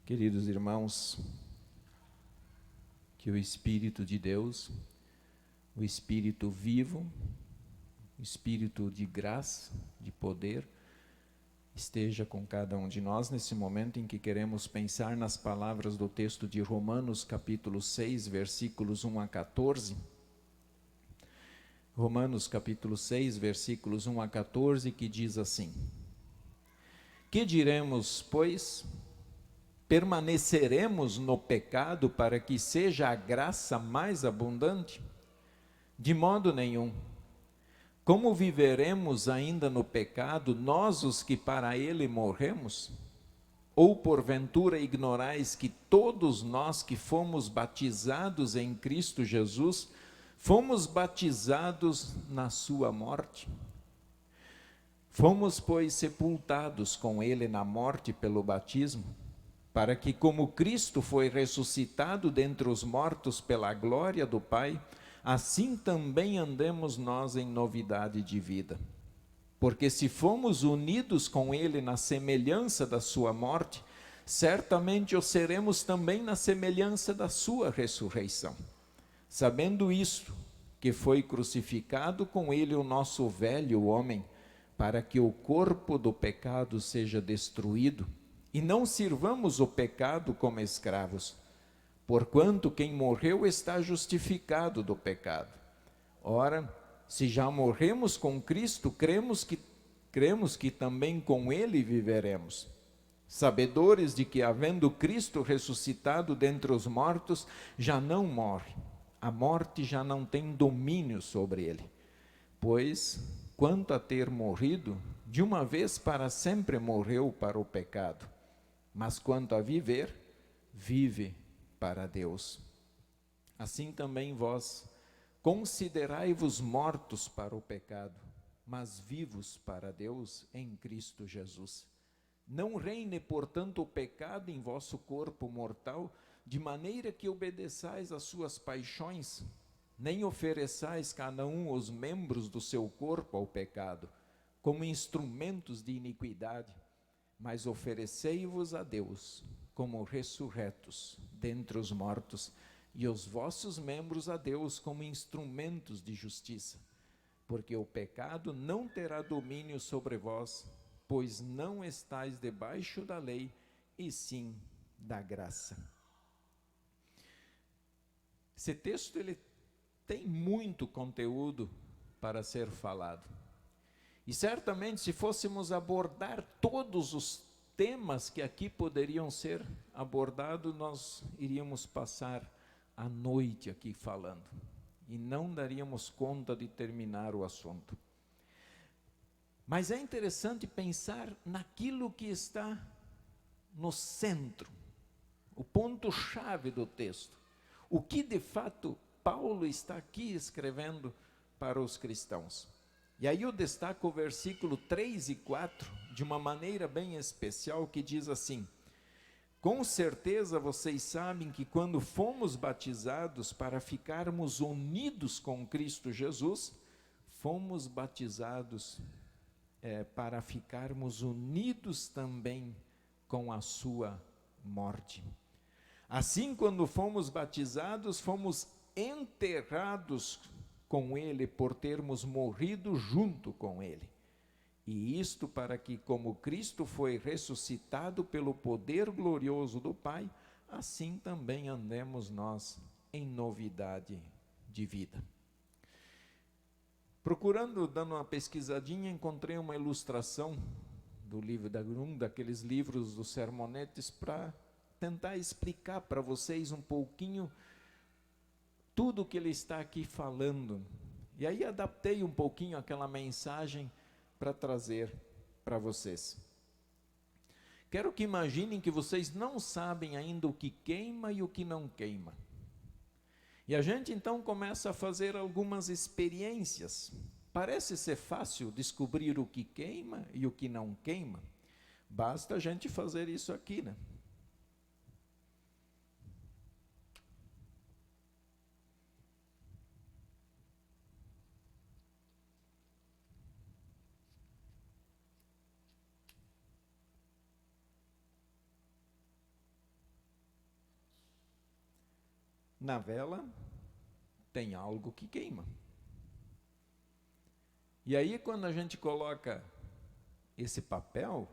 Queridos irmãos, que o Espírito de Deus, o Espírito vivo, o Espírito de graça, de poder, esteja com cada um de nós nesse momento em que queremos pensar nas palavras do texto de Romanos, capítulo 6, versículos 1 a 14. Romanos, capítulo 6, versículos 1 a 14, que diz assim: Que diremos, pois? Permaneceremos no pecado para que seja a graça mais abundante? De modo nenhum. Como viveremos ainda no pecado, nós os que para ele morremos? Ou porventura ignorais que todos nós que fomos batizados em Cristo Jesus, fomos batizados na sua morte? Fomos, pois, sepultados com ele na morte pelo batismo, para que, como Cristo foi ressuscitado dentre os mortos pela glória do Pai, assim também andemos nós em novidade de vida. Porque se fomos unidos com ele na semelhança da sua morte, certamente o seremos também na semelhança da sua ressurreição. Sabendo isto, que foi crucificado com ele o nosso velho homem, para que o corpo do pecado seja destruído, e não sirvamos o pecado como escravos, porquanto quem morreu está justificado do pecado. Ora, se já morremos com Cristo, cremos que também com ele viveremos, sabedores de que, havendo Cristo ressuscitado dentre os mortos, já não morre, a morte já não tem domínio sobre ele. Pois, quanto a ter morrido, de uma vez para sempre morreu para o pecado, mas quanto a viver, vive para Deus. Assim também vós, considerai-vos mortos para o pecado, mas vivos para Deus em Cristo Jesus. Não reine, portanto, o pecado em vosso corpo mortal, de maneira que obedeçais às suas paixões, nem ofereçais cada um os membros do seu corpo ao pecado, como instrumentos de iniquidade, mas oferecei-vos a Deus como ressurretos dentre os mortos, e os vossos membros a Deus como instrumentos de justiça. Porque o pecado não terá domínio sobre vós, pois não estáis debaixo da lei, e sim da graça. Esse texto ele tem muito conteúdo para ser falado. E certamente, se fôssemos abordar todos os temas que aqui poderiam ser abordados, nós iríamos passar a noite aqui falando, e não daríamos conta de terminar o assunto. Mas é interessante pensar naquilo que está no centro, o ponto-chave do texto. O que de fato Paulo está aqui escrevendo para os cristãos. E aí eu destaco o versículo 3 e 4 de uma maneira bem especial, que diz assim: Com certeza vocês sabem que quando fomos batizados para ficarmos unidos com Cristo Jesus, fomos batizados para ficarmos unidos também com a sua morte. Assim, quando fomos batizados, fomos enterrados com ele por termos morrido junto com ele. E isto para que, como Cristo foi ressuscitado pelo poder glorioso do Pai, assim também andemos nós em novidade de vida. Procurando, dando uma pesquisadinha, encontrei uma ilustração do livro daqueles livros dos sermonetes, para tentar explicar para vocês um pouquinho tudo o que ele está aqui falando. E aí adaptei um pouquinho aquela mensagem para trazer para vocês. Quero que imaginem que vocês não sabem ainda o que queima e o que não queima. E a gente então começa a fazer algumas experiências. Parece ser fácil descobrir o que queima e o que não queima. Basta a gente fazer isso aqui, né? na vela tem algo que queima. E aí, quando a gente coloca esse papel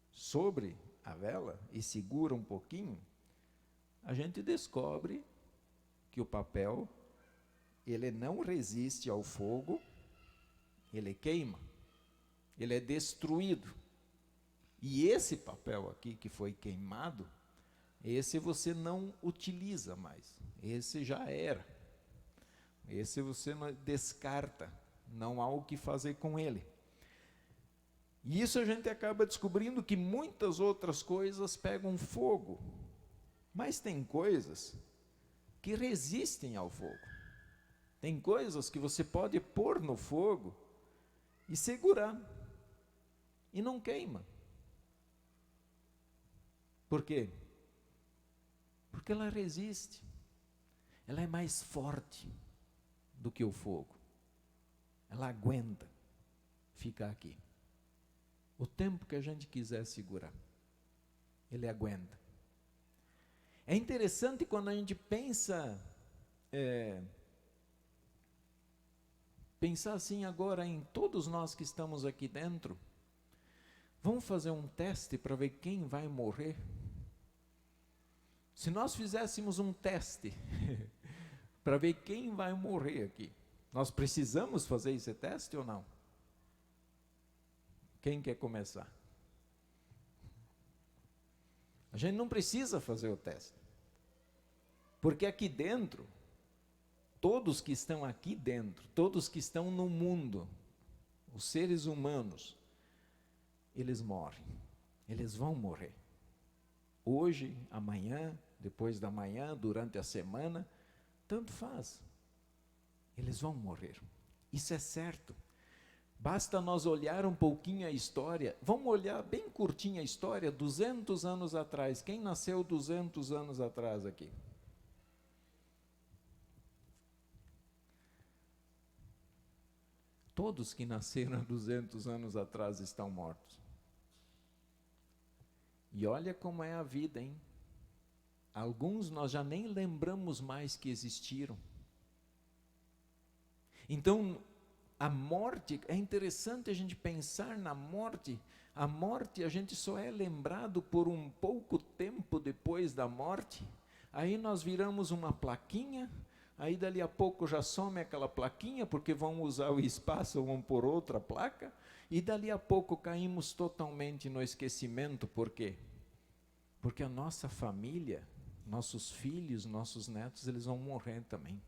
sobre a vela e segura um pouquinho, a gente descobre que o papel, ele não resiste ao fogo, ele queima, ele é destruído. E esse papel aqui que foi queimado, esse você não utiliza mais, esse já era. Esse você descarta, não há o que fazer com ele. E isso a gente acaba descobrindo que muitas outras coisas pegam fogo, mas tem coisas que resistem ao fogo. Tem coisas que você pode pôr no fogo e segurar, e não queima. Por quê? Porque ela resiste, ela é mais forte do que o fogo, ela aguenta ficar aqui. O tempo que a gente quiser segurar, ele aguenta. É interessante quando a gente pensa, pensar assim agora em todos nós que estamos aqui dentro. Vamos fazer um teste para ver quem vai morrer? Se nós fizéssemos um teste para ver quem vai morrer aqui, nós precisamos fazer esse teste ou não? Quem quer começar? A gente não precisa fazer o teste, porque aqui dentro, todos que estão aqui dentro, todos que estão no mundo, os seres humanos, eles morrem, eles vão morrer. Hoje, amanhã, depois da manhã, durante a semana, tanto faz. Eles vão morrer. Isso é certo. Basta nós olhar um pouquinho a história. Vamos olhar bem curtinha a história, 200 anos atrás. Quem nasceu 200 anos atrás aqui? Todos que nasceram 200 anos atrás estão mortos. E olha como é a vida, hein? Alguns nós já nem lembramos mais que existiram. Então, a morte, é interessante a gente pensar na morte. A morte, a gente só é lembrado por um pouco tempo depois da morte. Aí nós viramos uma plaquinha, aí dali a pouco já some aquela plaquinha, porque vão usar o espaço, vão pôr outra placa, e dali a pouco caímos totalmente no esquecimento. Por quê? Porque a nossa família, nossos filhos, nossos netos, eles vão morrer também.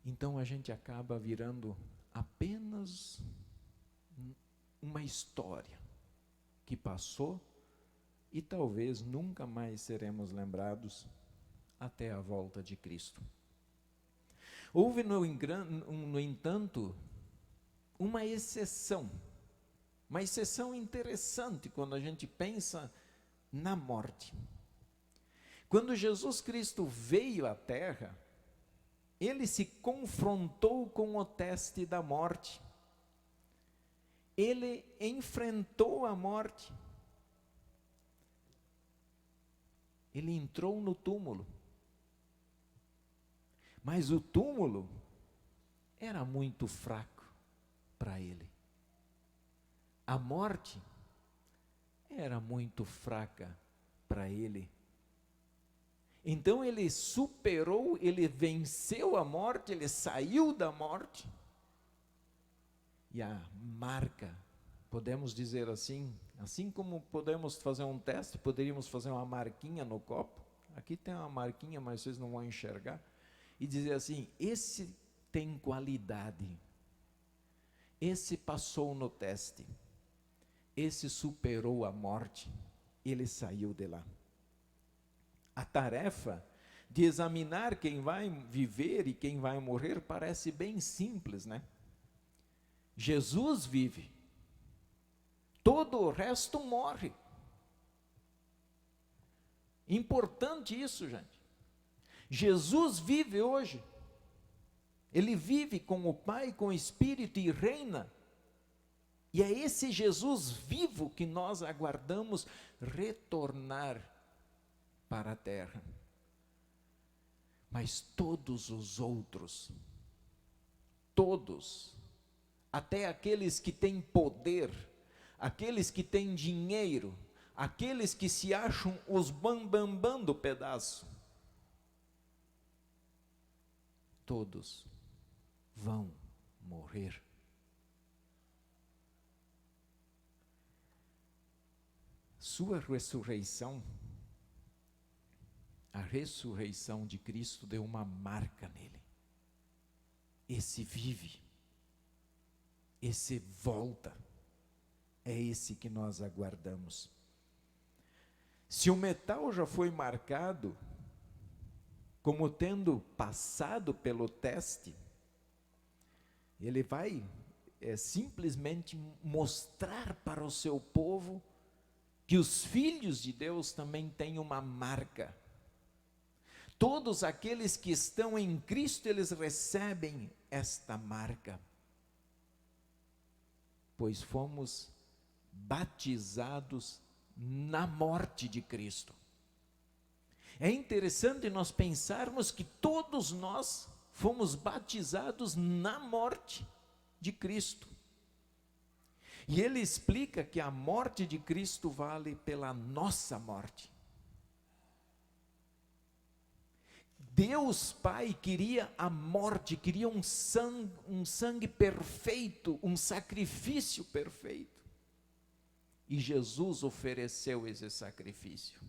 Então a gente acaba virando apenas uma história que passou e talvez nunca mais seremos lembrados até a volta de Cristo. Houve, no entanto, uma exceção interessante quando a gente pensa na morte. Quando Jesus Cristo veio à Terra, ele se confrontou com o teste da morte. Ele enfrentou a morte. Ele entrou no túmulo. Mas o túmulo era muito fraco para ele. A morte era muito fraca para ele. Então ele superou, ele venceu a morte, ele saiu da morte. E a marca, podemos dizer assim como podemos fazer um teste, poderíamos fazer uma marquinha no copo. Aqui tem uma marquinha, mas vocês não vão enxergar. E dizer assim, esse tem qualidade. Esse passou no teste. Esse superou a morte. Ele saiu de lá. A tarefa de examinar quem vai viver e quem vai morrer parece bem simples, né? Jesus vive, todo o resto morre. Importante isso, gente. Jesus vive hoje, ele vive com o Pai, com o Espírito e reina. E é esse Jesus vivo que nós aguardamos retornar para a terra. Mas todos os outros, todos, até aqueles que têm poder, aqueles que têm dinheiro, aqueles que se acham os bambambam do pedaço, todos vão morrer. Sua ressurreição, a ressurreição de Cristo deu uma marca nele. Esse vive, esse volta, é esse que nós aguardamos. Se o metal já foi marcado como tendo passado pelo teste, ele vai simplesmente mostrar para o seu povo que os filhos de Deus também têm uma marca. Todos aqueles que estão em Cristo, eles recebem esta marca, pois fomos batizados na morte de Cristo. É interessante nós pensarmos que todos nós fomos batizados na morte de Cristo. E ele explica que a morte de Cristo vale pela nossa morte. Deus Pai queria a morte, queria um sangue perfeito, um sacrifício perfeito. E Jesus ofereceu esse sacrifício.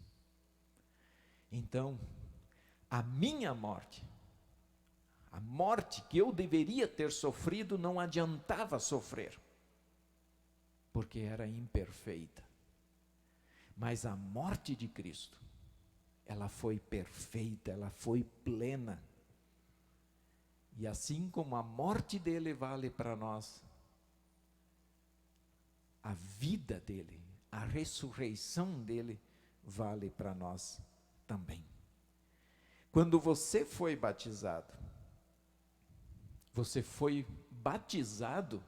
Então, a minha morte, a morte que eu deveria ter sofrido, não adiantava sofrer, porque era imperfeita. Mas a morte de Cristo, ela foi perfeita, ela foi plena. E assim como a morte dele vale para nós, a vida dele, a ressurreição dele vale para nós também. Quando você foi batizado, você foi batizado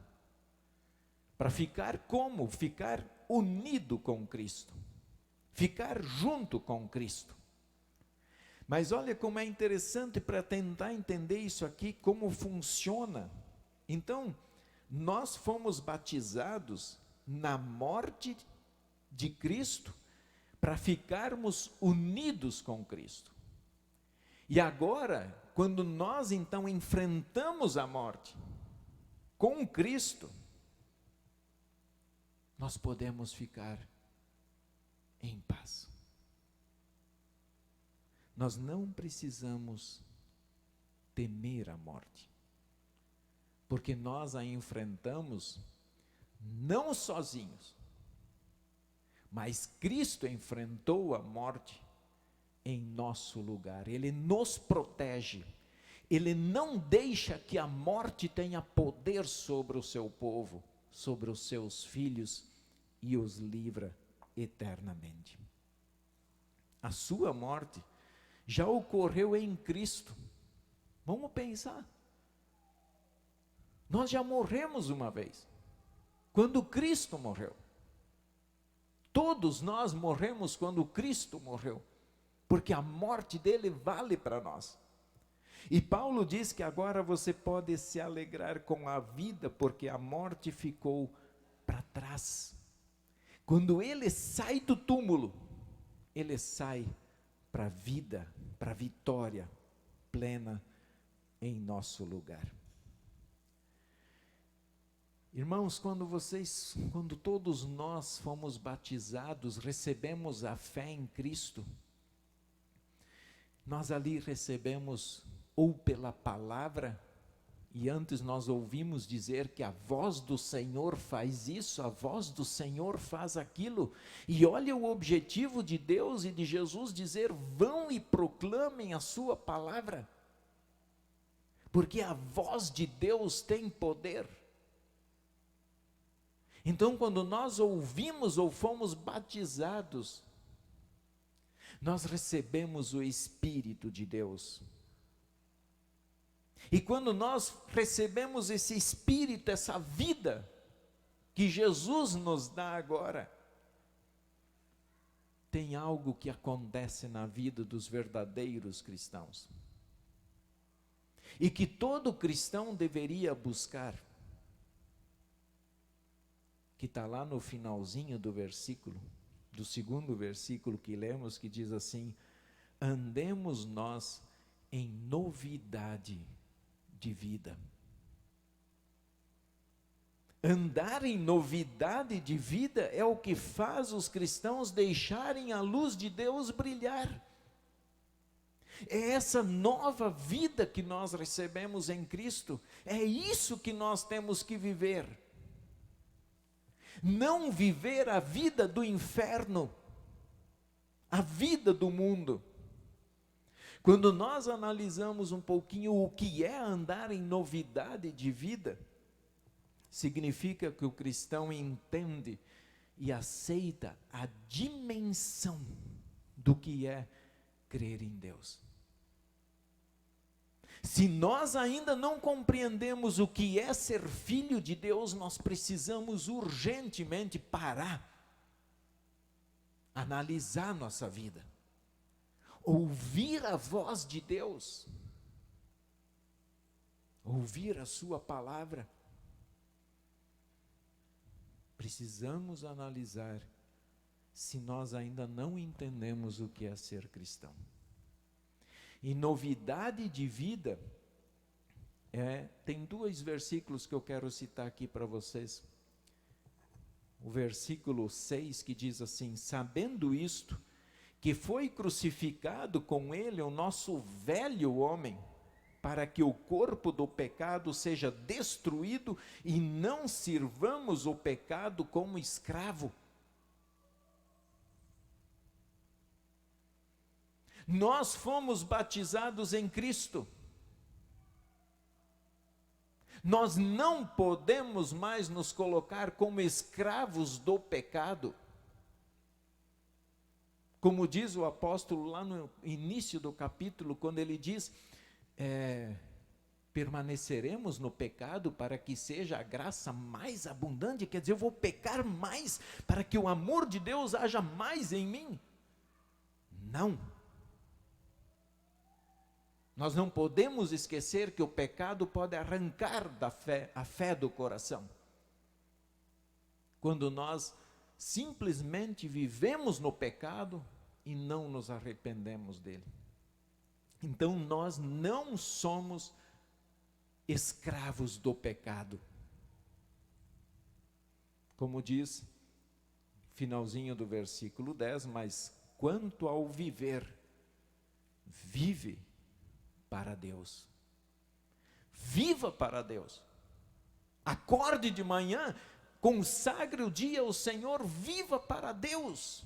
para ficar como? Ficar unido com Cristo, ficar junto com Cristo. Mas olha como é interessante para tentar entender isso aqui, como funciona. Então, nós fomos batizados na morte de Cristo para ficarmos unidos com Cristo. E agora, quando nós então enfrentamos a morte com Cristo, nós podemos ficar em paz. Nós não precisamos temer a morte, porque nós a enfrentamos não sozinhos, mas Cristo enfrentou a morte em nosso lugar. Ele nos protege, Ele não deixa que a morte tenha poder sobre o seu povo, sobre os seus filhos, e os livra eternamente. A sua morte já ocorreu em Cristo. Vamos pensar. Nós já morremos uma vez, quando Cristo morreu. Todos nós morremos quando Cristo morreu, porque a morte dele vale para nós. E Paulo diz que agora você pode se alegrar com a vida, porque a morte ficou para trás. Quando ele sai do túmulo, ele sai para a vida, para a vitória plena em nosso lugar. Irmãos, quando todos nós fomos batizados, recebemos a fé em Cristo, nós ali recebemos ou pela palavra, e antes nós ouvimos dizer que a voz do Senhor faz isso, a voz do Senhor faz aquilo, e olha o objetivo de Deus e de Jesus dizer: vão e proclamem a sua palavra, porque a voz de Deus tem poder. Então, quando nós ouvimos ou fomos batizados, nós recebemos o Espírito de Deus. E quando nós recebemos esse Espírito, essa vida que Jesus nos dá agora, tem algo que acontece na vida dos verdadeiros cristãos, e que todo cristão deveria buscar, que está lá no finalzinho do versículo, do segundo versículo que lemos, que diz assim: andemos nós em novidade de vida. Andar em novidade de vida é o que faz os cristãos deixarem a luz de Deus brilhar. É essa nova vida que nós recebemos em Cristo, é isso que nós temos que viver. Não viver a vida do inferno, a vida do mundo. Quando nós analisamos um pouquinho o que é andar em novidade de vida, significa que o cristão entende e aceita a dimensão do que é crer em Deus. Se nós ainda não compreendemos o que é ser filho de Deus, nós precisamos urgentemente parar, analisar nossa vida, ouvir a voz de Deus, ouvir a sua palavra. Precisamos analisar se nós ainda não entendemos o que é ser cristão. E novidade de vida, tem dois versículos que eu quero citar aqui para vocês. O versículo 6 que diz assim: sabendo isto, que foi crucificado com ele o nosso velho homem, para que o corpo do pecado seja destruído e não sirvamos o pecado como escravo. Nós fomos batizados em Cristo. Nós não podemos mais nos colocar como escravos do pecado. Como diz o apóstolo lá no início do capítulo, quando ele diz: permaneceremos no pecado para que seja a graça mais abundante. Quer dizer, eu vou pecar mais para que o amor de Deus haja mais em mim? Não. Nós não podemos esquecer que o pecado pode arrancar a fé do coração. Quando nós simplesmente vivemos no pecado e não nos arrependemos dele. Então nós não somos escravos do pecado. Como diz, finalzinho do versículo 10, mas quanto ao viver, vive para Deus. Viva para Deus. Acorde de manhã, consagre o dia ao Senhor, viva para Deus.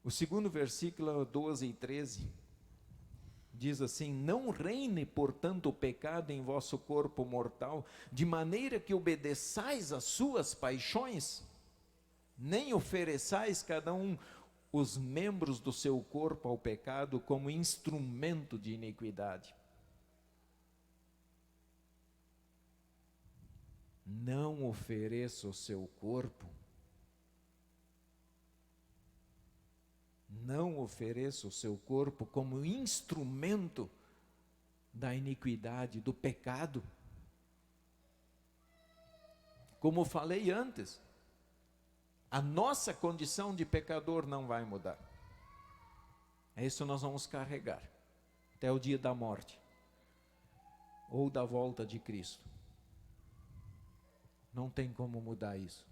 O segundo versículo, 12 e 13, diz assim: não reine, portanto, o pecado em vosso corpo mortal, de maneira que obedeçais às suas paixões, nem ofereçais cada um os membros do seu corpo ao pecado como instrumento de iniquidade. Não ofereça o seu corpo, não ofereça o seu corpo como instrumento da iniquidade, do pecado. Como falei antes, a nossa condição de pecador não vai mudar. É isso que nós vamos carregar até o dia da morte ou da volta de Cristo. Não tem como mudar isso.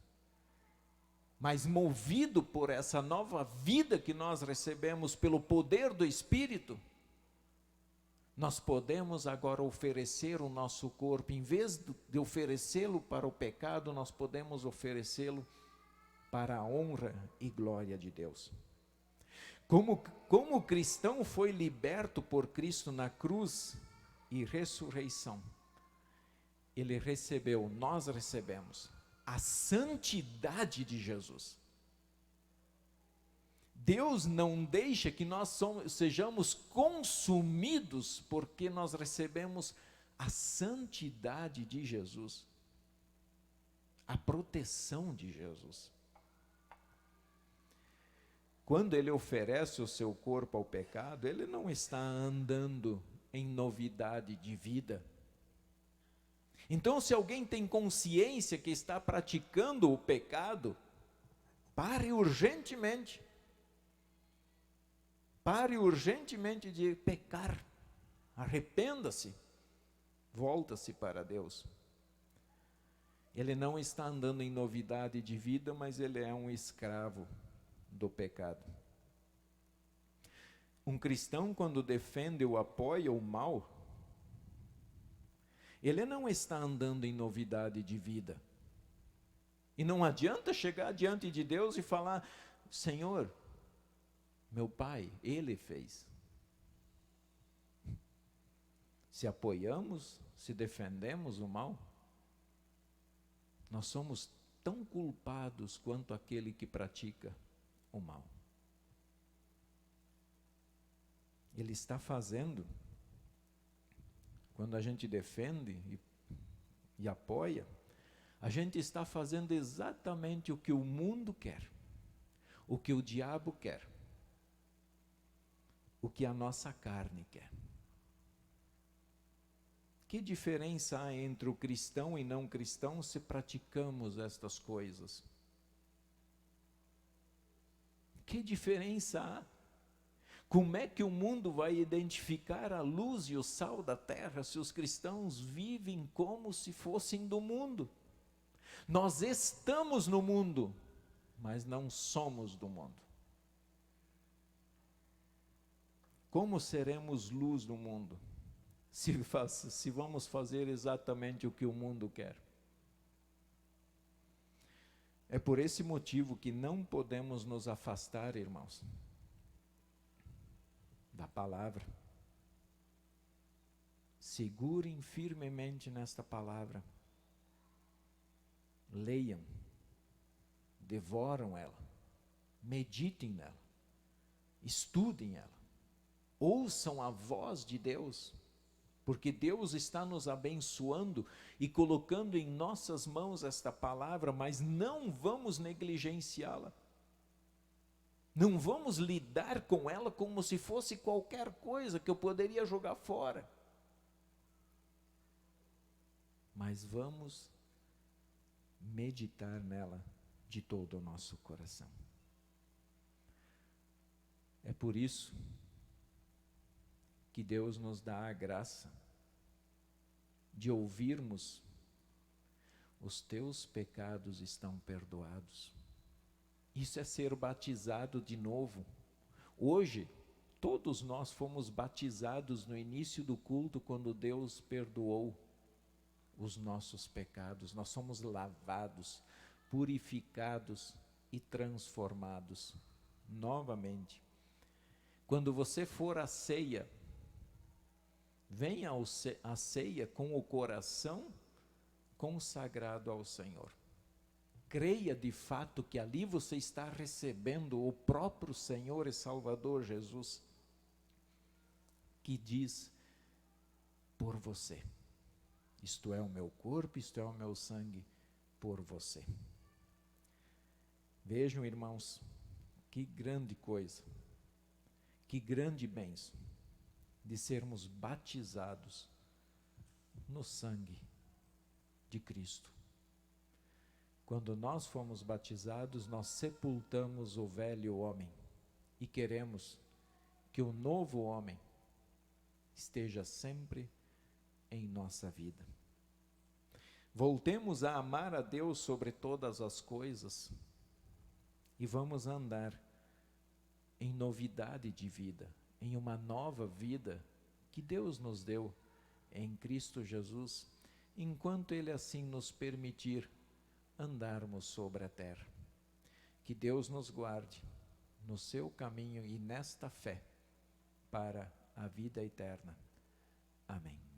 Mas movido por essa nova vida que nós recebemos pelo poder do Espírito, nós podemos agora oferecer o nosso corpo, em vez de oferecê-lo para o pecado, nós podemos oferecê-lo para a honra e glória de Deus. Como o cristão foi liberto por Cristo na cruz e ressurreição, ele recebeu, nós recebemos a santidade de Jesus. Deus não deixa que nós sejamos consumidos, porque nós recebemos a santidade de Jesus. a proteção de Jesus. Quando ele oferece o seu corpo ao pecado, ele não está andando em novidade de vida. Então, se alguém tem consciência que está praticando o pecado, pare urgentemente. Pare urgentemente de pecar. Arrependa-se. Volta-se para Deus. Ele não está andando em novidade de vida, mas ele é um escravo do pecado. Um cristão, quando defende ou apoia o mal, ele não está andando em novidade de vida. E não adianta chegar diante de Deus e falar: Senhor, meu pai, ele fez. Se apoiamos, se defendemos o mal, nós somos tão culpados quanto aquele que pratica o mal. Ele está fazendo, quando a gente defende e apoia, a gente está fazendo exatamente o que o mundo quer, o que o diabo quer, o que a nossa carne quer. Que diferença há entre o cristão e não cristão se praticamos estas coisas? Que diferença há? Como é que o mundo vai identificar a luz e o sal da terra se os cristãos vivem como se fossem do mundo? Nós estamos no mundo, mas não somos do mundo. Como seremos luz no mundo se vamos fazer exatamente o que o mundo quer? É por esse motivo que não podemos nos afastar, irmãos, da palavra. Segurem firmemente nesta palavra. Leiam, devoram ela, meditem nela, estudem ela, ouçam a voz de Deus, porque Deus está nos abençoando e colocando em nossas mãos esta palavra, mas não vamos negligenciá-la. Não vamos lidar com ela como se fosse qualquer coisa que eu poderia jogar fora. Mas vamos meditar nela de todo o nosso coração. É por isso que Deus nos dá a graça de ouvirmos: os teus pecados estão perdoados. Isso é ser batizado de novo. Hoje, todos nós fomos batizados no início do culto, quando Deus perdoou os nossos pecados. Nós somos lavados, purificados e transformados novamente. Quando você for à ceia, venha à ceia com o coração consagrado ao Senhor. Creia de fato que ali você está recebendo o próprio Senhor e Salvador Jesus, que diz por você: isto é o meu corpo, isto é o meu sangue por você. Vejam, irmãos, que grande coisa, que grande bênção de sermos batizados no sangue de Cristo. Quando nós fomos batizados, nós sepultamos o velho homem e queremos que o novo homem esteja sempre em nossa vida. Voltemos a amar a Deus sobre todas as coisas e vamos andar em novidade de vida, em uma nova vida que Deus nos deu em Cristo Jesus, enquanto Ele assim nos permitir andarmos sobre a terra. Que Deus nos guarde no seu caminho e nesta fé para a vida eterna. Amém.